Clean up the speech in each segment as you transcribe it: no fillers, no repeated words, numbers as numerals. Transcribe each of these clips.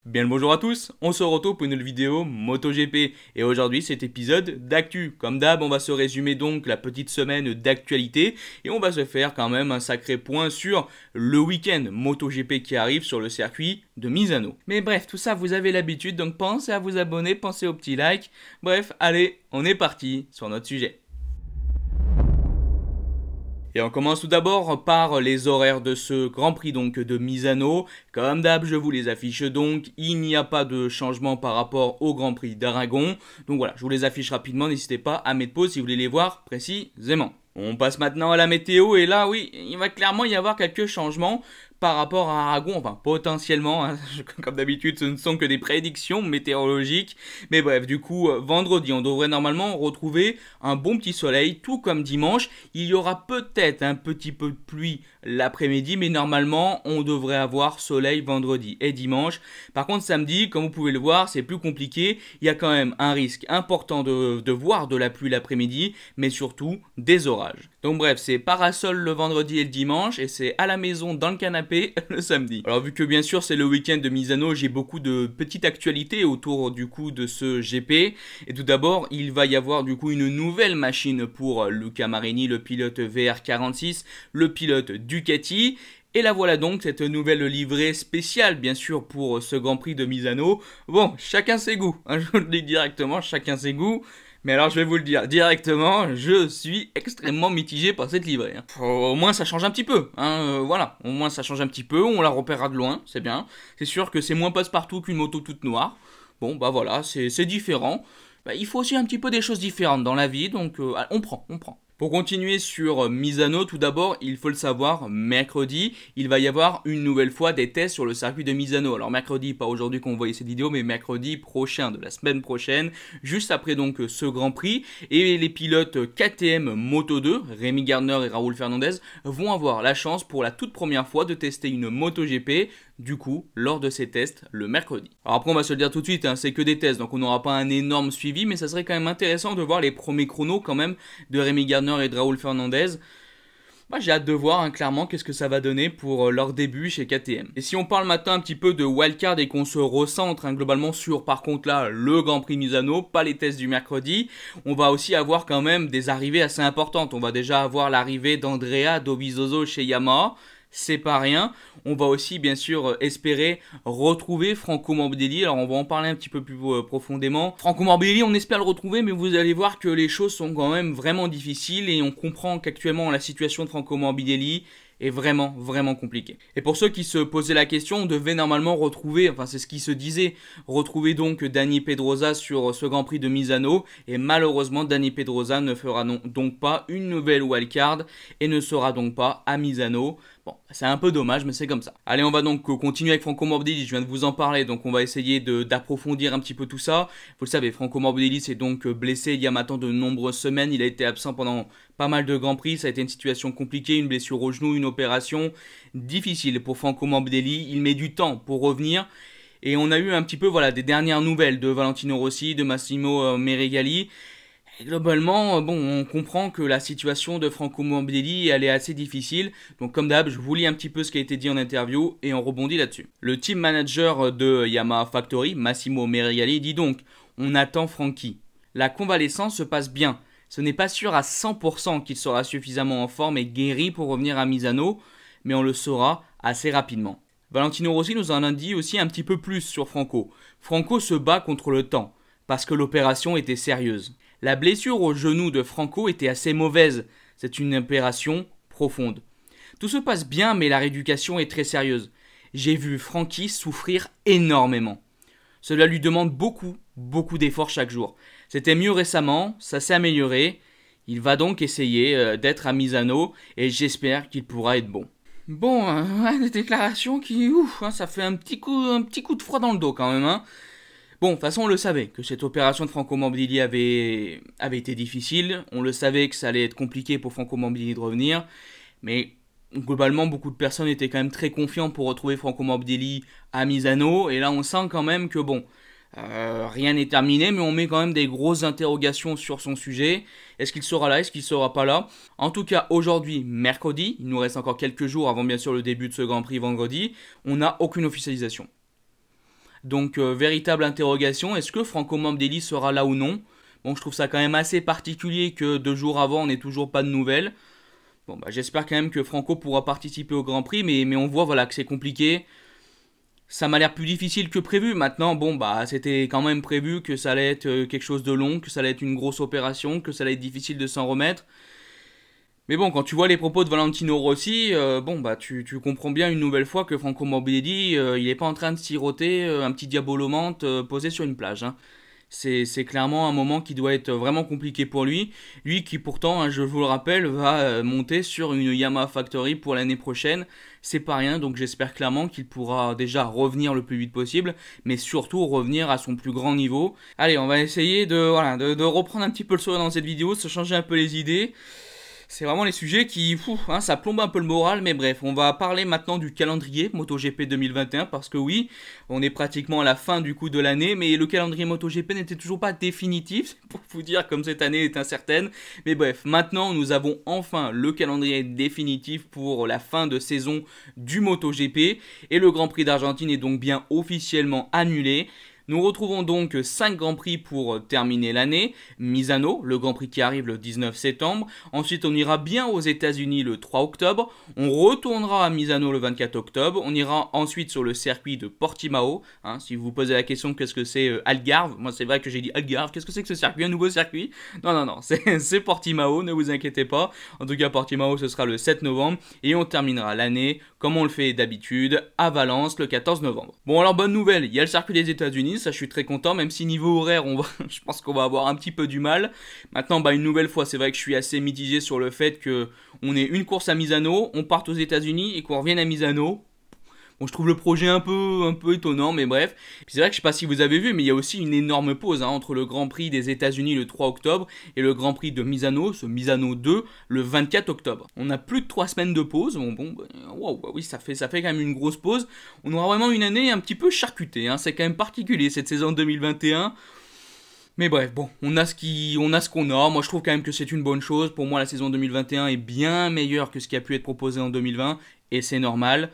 Bien le bonjour à tous, on se retrouve pour une nouvelle vidéo MotoGP et aujourd'hui cet épisode d'actu. Comme d'hab, on va se résumer donc la petite semaine d'actualité et on va se faire quand même un sacré point sur le week-end MotoGP qui arrive sur le circuit de Misano. Mais bref, tout ça vous avez l'habitude, donc pensez à vous abonner, pensez au petit like. Bref, allez, on est parti sur notre sujet. Et on commence tout d'abord par les horaires de ce Grand Prix donc de Misano. Comme d'hab, je vous les affiche donc. Il n'y a pas de changement par rapport au Grand Prix d'Aragon. Donc voilà, je vous les affiche rapidement. N'hésitez pas à mettre pause si vous voulez les voir précisément. On passe maintenant à la météo et là, oui, il va clairement y avoir quelques changements par rapport à Aragon, enfin potentiellement, hein. Comme d'habitude ce ne sont que des prédictions météorologiques, mais bref, du coup vendredi on devrait normalement retrouver un bon petit soleil, tout comme dimanche. Il y aura peut-être un petit peu de pluie l'après-midi, mais normalement on devrait avoir soleil vendredi et dimanche. Par contre samedi, comme vous pouvez le voir, c'est plus compliqué, il y a quand même un risque important de voir de la pluie l'après-midi, mais surtout des orages. Donc bref, c'est parasol le vendredi et le dimanche, et c'est à la maison dans le canapé le samedi. Alors vu que bien sûr c'est le week-end de Misano, j'ai beaucoup de petites actualités autour du coup de ce GP. Et tout d'abord, il va y avoir du coup une nouvelle machine pour Luca Marini, le pilote VR46, le pilote Ducati. Et la voilà donc, cette nouvelle livrée spéciale, bien sûr, pour ce Grand Prix de Misano. Bon, chacun ses goûts, hein, je vous le dis directement, chacun ses goûts. Mais alors, je vais vous le dire directement, je suis extrêmement mitigé par cette livrée. Hein. Au moins, ça change un petit peu, hein, voilà. Au moins, ça change un petit peu, on la repérera de loin, c'est bien. C'est sûr que c'est moins passe-partout qu'une moto toute noire. Bon, bah voilà, c'est différent. Bah, il faut aussi un petit peu des choses différentes dans la vie, donc on prend. Pour continuer sur Misano, tout d'abord, il faut le savoir, mercredi, il va y avoir une nouvelle fois des tests sur le circuit de Misano. Alors mercredi, pas aujourd'hui qu'on voyait cette vidéo, mais mercredi prochain, de la semaine prochaine, juste après donc ce Grand Prix. Et les pilotes KTM Moto2, Rémi Gardner et Raúl Fernandez, vont avoir la chance pour la toute première fois de tester une MotoGP, du coup, lors de ces tests le mercredi. Alors après, on va se le dire tout de suite, hein, c'est que des tests, donc on n'aura pas un énorme suivi, mais ça serait quand même intéressant de voir les premiers chronos quand même de Rémi Gardner et de Raúl Fernandez. Moi j'ai hâte de voir hein, clairement qu'est-ce que ça va donner pour leur début chez KTM. Et si on parle maintenant un petit peu de wildcard et qu'on se recentre hein, globalement sur par contre là le Grand Prix Misano, pas les tests du mercredi, on va aussi avoir quand même des arrivées assez importantes. On va déjà avoir l'arrivée d'Andrea Dovizioso chez Yamaha. C'est pas rien. On va aussi bien sûr espérer retrouver Franco Morbidelli. Alors on va en parler un petit peu plus profondément. Franco Morbidelli, on espère le retrouver, mais vous allez voir que les choses sont quand même vraiment difficiles et on comprend qu'actuellement la situation de Franco Morbidelli est vraiment compliquée. Et pour ceux qui se posaient la question, on devait normalement retrouver, enfin c'est ce qui se disait, retrouver donc Dani Pedrosa sur ce Grand Prix de Misano. Et malheureusement, Dani Pedrosa ne fera donc pas une nouvelle wildcard et ne sera donc pas à Misano. Bon, c'est un peu dommage, mais c'est comme ça. Allez, on va donc continuer avec Franco Morbidelli, je viens de vous en parler, donc on va essayer d'approfondir un petit peu tout ça. Vous le savez, Franco Morbidelli s'est donc blessé il y a maintenant de nombreuses semaines, il a été absent pendant pas mal de Grands Prix, ça a été une situation compliquée, une blessure au genou, une opération difficile pour Franco Morbidelli, il met du temps pour revenir. Et on a eu un petit peu voilà, des dernières nouvelles de Valentino Rossi, de Massimo Meregali. Et globalement, bon, on comprend que la situation de Franco Morbidelli, elle est assez difficile. Donc comme d'hab, je vous lis un petit peu ce qui a été dit en interview et on rebondit là-dessus. Le team manager de Yamaha Factory, Massimo Meregali, dit donc « On attend Frankie. La convalescence se passe bien. Ce n'est pas sûr à 100% qu'il sera suffisamment en forme et guéri pour revenir à Misano, mais on le saura assez rapidement. » Valentino Rossi nous en a dit aussi un petit peu plus sur Franco. Franco se bat contre le temps, parce que l'opération était sérieuse. La blessure au genou de Franco était assez mauvaise, c'est une opération profonde. Tout se passe bien mais la rééducation est très sérieuse. J'ai vu Frankie souffrir énormément. Cela lui demande beaucoup d'efforts chaque jour. C'était mieux récemment, ça s'est amélioré. Il va donc essayer d'être à Misano et j'espère qu'il pourra être bon. Bon, des déclarations qui, ça fait un petit coup de froid dans le dos quand même, hein. Bon, de toute façon, on le savait, que cette opération de Franco Morbidelli avait été difficile. On le savait que ça allait être compliqué pour Franco Morbidelli de revenir. Mais globalement, beaucoup de personnes étaient quand même très confiants pour retrouver Franco Morbidelli à Misano. Et là, on sent quand même que, bon, rien n'est terminé, mais on met quand même des grosses interrogations sur son sujet. Est-ce qu'il sera là? Est-ce qu'il sera pas là? En tout cas, aujourd'hui, mercredi, il nous reste encore quelques jours avant bien sûr le début de ce Grand Prix vendredi, on n'a aucune officialisation. Donc véritable interrogation, est-ce que Franco Morbidelli sera là ou non? Bon, je trouve ça quand même assez particulier que 2 jours avant on n'ait toujours pas de nouvelles. Bon, bah, j'espère quand même que Franco pourra participer au Grand Prix, mais on voit voilà, que c'est compliqué. Ça m'a l'air plus difficile que prévu. Maintenant, bon, bah, c'était quand même prévu que ça allait être quelque chose de long, que ça allait être une grosse opération, que ça allait être difficile de s'en remettre. Mais bon, quand tu vois les propos de Valentino Rossi, bon, bah, tu comprends bien une nouvelle fois que Franco Morbidelli, il est pas en train de siroter un petit diabolomante posé sur une plage, hein. C'est clairement un moment qui doit être vraiment compliqué pour lui. Lui qui pourtant, hein, je vous le rappelle, va monter sur une Yamaha Factory pour l'année prochaine. C'est pas rien, donc j'espère clairement qu'il pourra déjà revenir le plus vite possible, mais surtout revenir à son plus grand niveau. Allez, on va essayer de reprendre un petit peu le sourire dans cette vidéo, se changer un peu les idées. C'est vraiment les sujets qui, hein, ça plombe un peu le moral, mais bref, on va parler maintenant du calendrier MotoGP 2021, parce que oui, on est pratiquement à la fin du coup de l'année, mais le calendrier MotoGP n'était toujours pas définitif, pour vous dire comme cette année est incertaine. Mais bref, maintenant nous avons enfin le calendrier définitif pour la fin de saison du MotoGP, et le Grand Prix d'Argentine est donc bien officiellement annulé. Nous retrouvons donc 5 Grands Prix pour terminer l'année. Misano, le Grand Prix qui arrive le 19 septembre. Ensuite, on ira bien aux États-Unis le 3 octobre. On retournera à Misano le 24 octobre. On ira ensuite sur le circuit de Portimao. Hein, si vous vous posez la question, qu'est-ce que c'est Algarve? Moi, c'est vrai que j'ai dit Algarve. Qu'est-ce que c'est que ce circuit? Un nouveau circuit? Non, c'est Portimao, ne vous inquiétez pas. En tout cas, Portimao, ce sera le 7 novembre. Et on terminera l'année, comme on le fait d'habitude, à Valence le 14 novembre. Bon, alors, bonne nouvelle, il y a le circuit des États-Unis. Ça, je suis très content, même si niveau horaire, je pense qu'on va avoir un petit peu du mal. Maintenant, bah, une nouvelle fois, c'est vrai que je suis assez mitigé sur le fait qu'on ait une course à Misano, on parte aux États-Unis et qu'on revienne à Misano. Bon, je trouve le projet un peu étonnant, mais bref. Puis c'est vrai que je sais pas si vous avez vu, mais il y a aussi une énorme pause hein, entre le Grand Prix des États-Unis le 3 octobre et le Grand Prix de Misano, ce Misano 2, le 24 octobre. On a plus de 3 semaines de pause. Wow, oui, ça fait quand même une grosse pause. On aura vraiment une année un petit peu charcutée. Hein. C'est quand même particulier cette saison 2021. Mais bref, bon, on a ce qu'on a. Moi, je trouve quand même que c'est une bonne chose. Pour moi, la saison 2021 est bien meilleure que ce qui a pu être proposé en 2020, et c'est normal.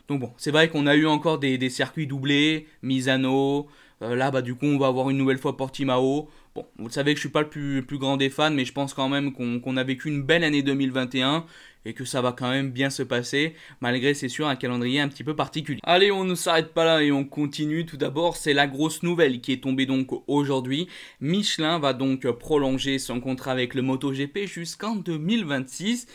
Donc bon, c'est vrai qu'on a eu encore des circuits doublés, Misano, là bah du coup on va avoir une nouvelle fois Portimao. Bon, vous savez que je suis pas le plus grand des fans, mais je pense quand même qu'on a vécu une belle année 2021 et que ça va quand même bien se passer, malgré c'est sûr un calendrier un petit peu particulier. Allez, on ne s'arrête pas là et on continue. Tout d'abord, c'est la grosse nouvelle qui est tombée donc aujourd'hui. Michelin va donc prolonger son contrat avec le MotoGP jusqu'en 2026.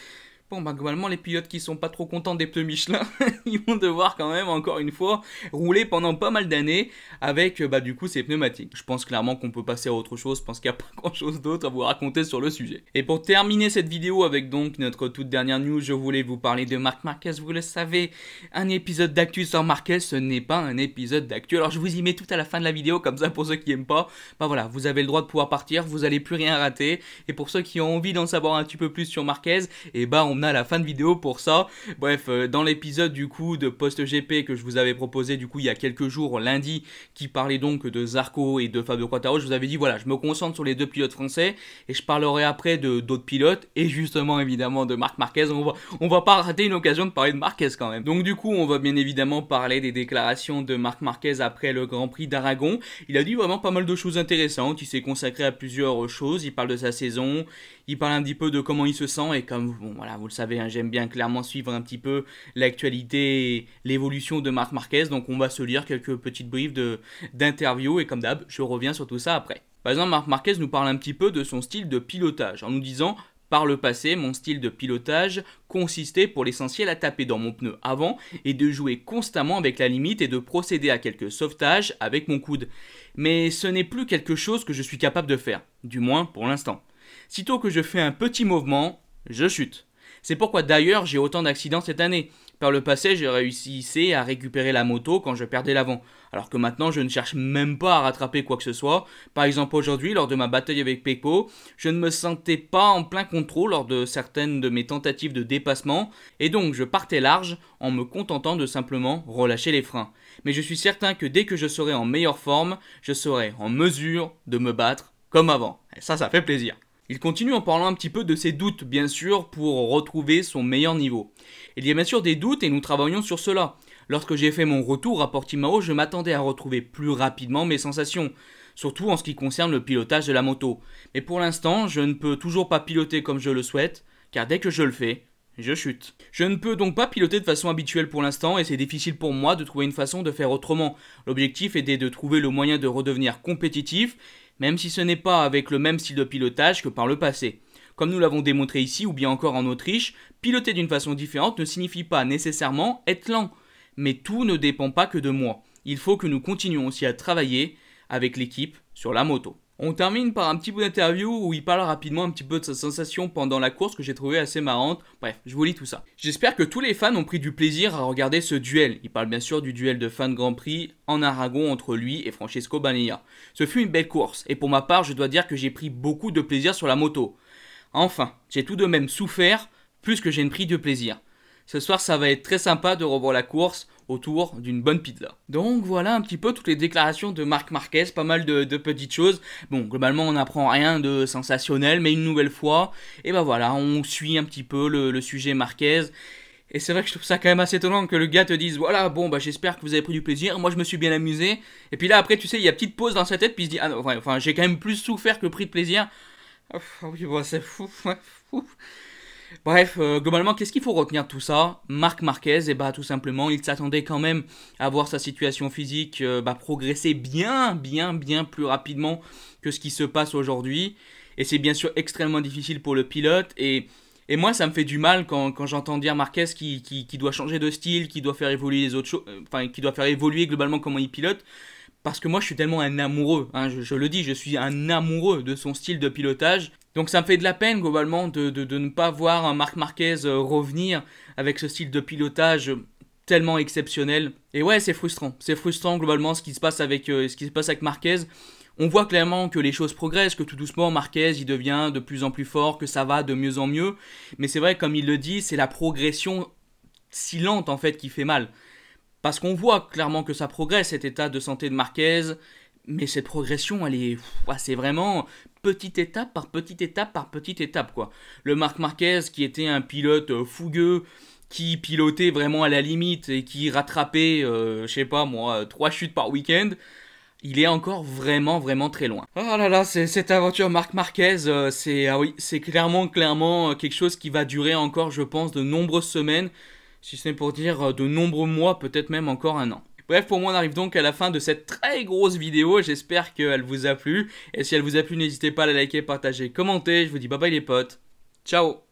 Bon, bah, globalement, les pilotes qui sont pas trop contents des pneus Michelin, ils vont devoir quand même, encore une fois, rouler pendant pas mal d'années avec, bah, du coup, ces pneumatiques. Je pense clairement qu'on peut passer à autre chose. Je pense qu'il n'y a pas grand chose d'autre à vous raconter sur le sujet. Et pour terminer cette vidéo avec donc notre toute dernière news, je voulais vous parler de Marc Marquez. Vous le savez, un épisode d'actu sans Marquez, ce n'est pas un épisode d'actu. Alors, je vous y mets tout à la fin de la vidéo, comme ça, pour ceux qui n'aiment pas, bah voilà, vous avez le droit de pouvoir partir, vous allez plus rien rater. Et pour ceux qui ont envie d'en savoir un petit peu plus sur Marquez, et bah, on a la fin de vidéo pour ça. Bref, dans l'épisode du coup de Post GP que je vous avais proposé du coup il y a quelques jours, lundi, qui parlait donc de Zarco et de Fabio Quartararo, je vous avais dit voilà, je me concentre sur les deux pilotes français et je parlerai après de d'autres pilotes et justement évidemment de Marc Marquez. On va pas rater une occasion de parler de Marquez quand même. Donc du coup, on va bien évidemment parler des déclarations de Marc Marquez après le Grand Prix d'Aragon. Il a dit vraiment pas mal de choses intéressantes, il s'est consacré à plusieurs choses, il parle de sa saison, il parle un petit peu de comment il se sent et comme bon voilà, vous le savez, hein, j'aime bien clairement suivre un petit peu l'actualité et l'évolution de Marc Marquez, donc on va se lire quelques petites briefs d'interviews et comme d'hab, je reviens sur tout ça après. Par exemple, Marc Marquez nous parle un petit peu de son style de pilotage en nous disant: par le passé, mon style de pilotage consistait pour l'essentiel à taper dans mon pneu avant et de jouer constamment avec la limite et de procéder à quelques sauvetages avec mon coude. Mais ce n'est plus quelque chose que je suis capable de faire, du moins pour l'instant. Sitôt que je fais un petit mouvement, je chute. C'est pourquoi d'ailleurs j'ai autant d'accidents cette année. Par le passé, j'ai réussi à récupérer la moto quand je perdais l'avant, alors que maintenant je ne cherche même pas à rattraper quoi que ce soit. Par exemple aujourd'hui, lors de ma bataille avec Pecco, je ne me sentais pas en plein contrôle lors de certaines de mes tentatives de dépassement, et donc je partais large en me contentant de simplement relâcher les freins. Mais je suis certain que dès que je serai en meilleure forme, je serai en mesure de me battre comme avant. Et ça fait plaisir. Il continue en parlant un petit peu de ses doutes, bien sûr, pour retrouver son meilleur niveau. Il y a bien sûr des doutes et nous travaillons sur cela. Lorsque j'ai fait mon retour à Portimao, je m'attendais à retrouver plus rapidement mes sensations, surtout en ce qui concerne le pilotage de la moto. Mais pour l'instant, je ne peux toujours pas piloter comme je le souhaite, car dès que je le fais, je chute. Je ne peux donc pas piloter de façon habituelle pour l'instant et c'est difficile pour moi de trouver une façon de faire autrement. L'objectif était de trouver le moyen de redevenir compétitif, même si ce n'est pas avec le même style de pilotage que par le passé. Comme nous l'avons démontré ici ou bien encore en Autriche, piloter d'une façon différente ne signifie pas nécessairement être lent. Mais tout ne dépend pas que de moi. Il faut que nous continuions aussi à travailler avec l'équipe sur la moto. On termine par un petit bout d'interview où il parle rapidement un petit peu de sa sensation pendant la course que j'ai trouvé assez marrante. Bref, je vous lis tout ça. J'espère que tous les fans ont pris du plaisir à regarder ce duel. Il parle bien sûr du duel de fans Grand Prix en Aragon entre lui et Francesco Bagnaia. Ce fut une belle course et pour ma part je dois dire que j'ai pris beaucoup de plaisir sur la moto. Enfin, j'ai tout de même souffert plus que j'ai pris de plaisir. Ce soir ça va être très sympa de revoir la course autour d'une bonne pizza. Donc voilà un petit peu toutes les déclarations de Marc Marquez, pas mal de petites choses. Bon, globalement on n'apprend rien de sensationnel, mais une nouvelle fois, et ben voilà, on suit un petit peu le sujet Marquez. Et c'est vrai que je trouve ça quand même assez étonnant que le gars te dise voilà, bon bah j'espère que vous avez pris du plaisir, moi je me suis bien amusé. Et puis là après tu sais, il y a petite pause dans sa tête, puis il se dit ah non, enfin j'ai quand même plus souffert que pris de plaisir. Oh, oui, bon, c'est fou, fou. Bref, globalement, qu'est-ce qu'il faut retenir de tout ça? Marc Marquez, bah, tout simplement, il s'attendait quand même à voir sa situation physique progresser bien plus rapidement que ce qui se passe aujourd'hui. Et c'est bien sûr extrêmement difficile pour le pilote. Et moi, ça me fait du mal quand j'entends dire Marquez qui doit changer de style, qui doit faire évoluer les autres choses, qui doit faire évoluer globalement comment il pilote. Parce que moi, je suis tellement un amoureux, hein, je le dis, je suis un amoureux de son style de pilotage. Donc ça me fait de la peine globalement de ne pas voir un Marc Marquez revenir avec ce style de pilotage tellement exceptionnel. Et ouais, c'est frustrant globalement ce qui se passe avec Marquez. On voit clairement que les choses progressent, que tout doucement Marquez il devient de plus en plus fort, que ça va de mieux en mieux. Mais c'est vrai, comme il le dit, c'est la progression si lente en fait qui fait mal. Parce qu'on voit clairement que ça progresse, cet état de santé de Marquez, mais cette progression, c'est vraiment petite étape par petite étape par petite étape, quoi. Le Marc Marquez, qui était un pilote fougueux, qui pilotait vraiment à la limite et qui rattrapait, 3 chutes par week-end, il est encore vraiment très loin. Oh là là, cette aventure Marc Marquez, c'est clairement quelque chose qui va durer encore, je pense, de nombreuses semaines, si ce n'est pour dire de nombreux mois, peut-être même encore un an. Bref, pour moi, on arrive donc à la fin de cette très grosse vidéo. J'espère qu'elle vous a plu. Et si elle vous a plu, n'hésitez pas à la liker, partager, commenter. Je vous dis bye bye les potes. Ciao!